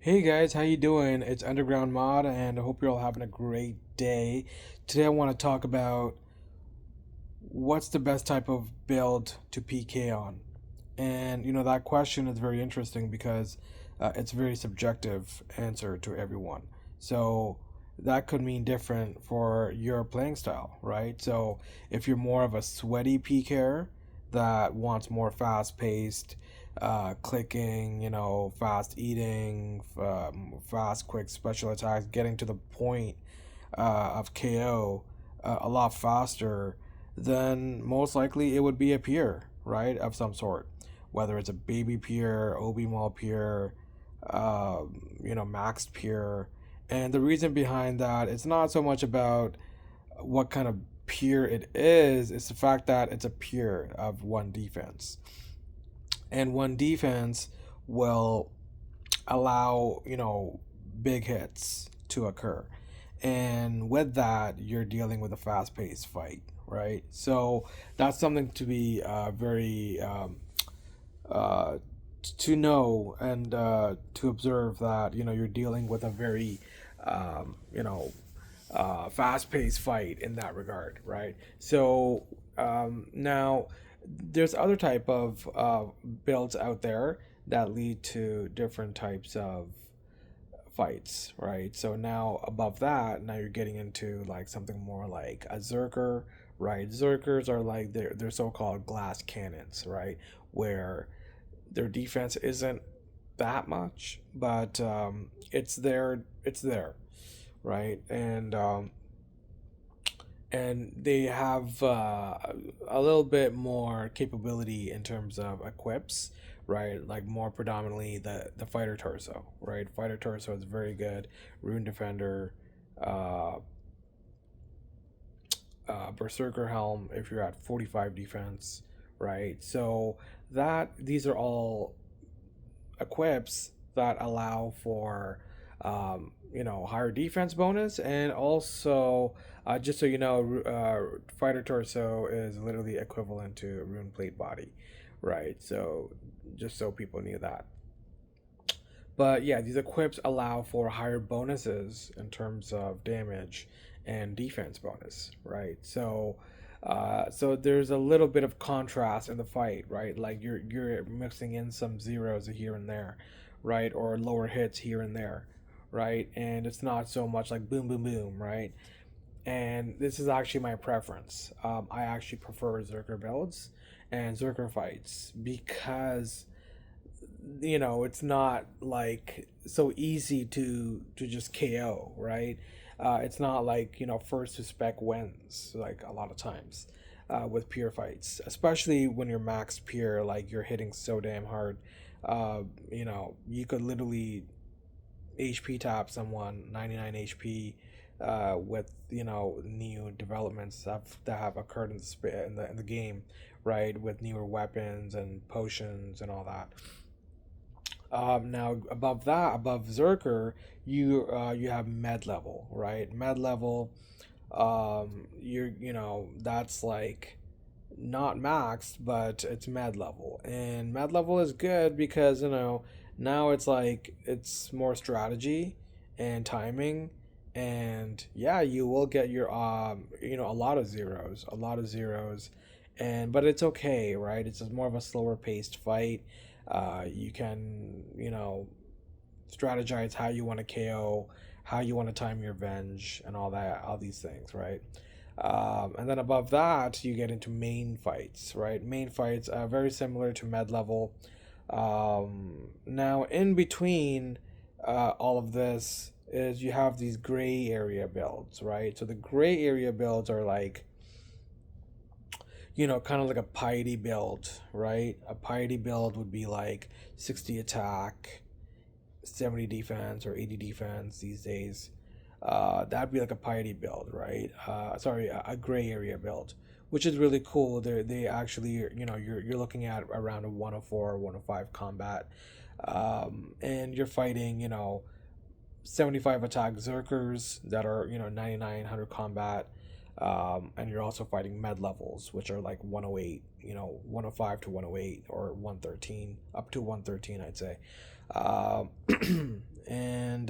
Hey guys, how you doing? It's Underground Mod, and I hope you're all having a great day. Today I want to talk about what's the best type of build to PK on. And that question is very interesting because it's a very subjective answer to everyone. So that could mean different for your playing style, right? So if you're more of a sweaty PKer that wants more fast-paced, clicking, fast eating, fast, quick special attacks, getting to the point of KO a lot faster, then most likely it would be a peer, right, of some sort, whether it's a baby peer, OB mall peer, maxed peer. And the reason behind that, it's not so much about what kind of peer it is, it's the fact that it's a peer of one defense. And one defense will allow, big hits to occur. And with that, you're dealing with a fast paced fight, right? So that's something to be very uh, to know and to observe that you're dealing with a very um, you know fast paced fight in that regard, right? So now there's other type of builds out there that lead to different types of fights, right? So now above that, now you're getting into like something more like a Zerker, right? Zerkers are like they're so-called glass cannons, right? Where their defense isn't that much, but it's there, right? And they have a little bit more capability in terms of equips, right? Like more predominantly the fighter torso, right? Fighter torso is very good. Rune defender, uh, berserker helm if you're at 45 defense, right? So that these are all equips that allow for higher defense bonus, and also just so you know, fighter torso is literally equivalent to rune plate body, right? So just so people knew that. But yeah, these equips allow for higher bonuses in terms of damage and defense bonus, right? So there's a little bit of contrast in the fight, right? Like you're mixing in some zeros here and there, right? Or lower hits here and there, right? And it's not so much like boom, boom, boom, right? And this is actually my preference. I actually prefer Zerker builds and Zerker fights because it's not like so easy to just KO, right? It's not like first to spec wins like a lot of times with peer fights, especially when you're max peer, like you're hitting so damn hard. You could literally HP tap someone 99 HP with new developments that have occurred in the game, right? With newer weapons and potions and all that. Now above that, above Zerker, you have med level, right? Med level, that's like not maxed, but it's med level, and med level is good because now it's like it's more strategy and timing, and yeah, you will get your a lot of zeros, and but it's okay, right? It's just more of a slower paced fight. You can strategize how you want to KO, how you want to time your venge, and all that, all these things, right? And then above that, you get into main fights, right? Main fights are very similar to med level. Now, in between all of this is you have these gray area builds, right? So the gray area builds are like, kind of like a piety build, right? A piety build would be like 60 attack, 70 defense, or 80 defense these days. That'd be like a piety build, right? Sorry, a gray area build, which is really cool. They actually, you're looking at around a 104 or 105 combat, and you're fighting, 75 attack Zerkers that are 99 100 combat, and you're also fighting med levels, which are like 108, 105 to 108 or 113 up to 113, I'd say. And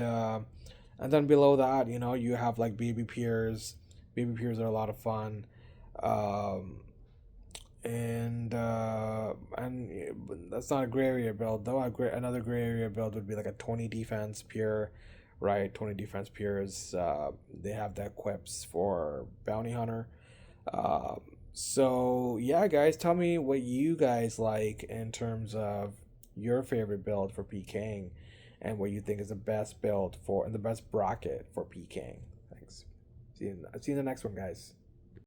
then below that, you know, you have like baby peers. Baby peers are a lot of fun. Um, and that's not a gray area build though. Another gray area build would be like a 20 defense peer, right? 20 defense peers. They have the equips for bounty hunter. Um, so yeah, guys, tell me what you guys like in terms of your favorite build for Pking, and what you think is the best build for and the best bracket for Pking. Thanks. See you in the next one, guys.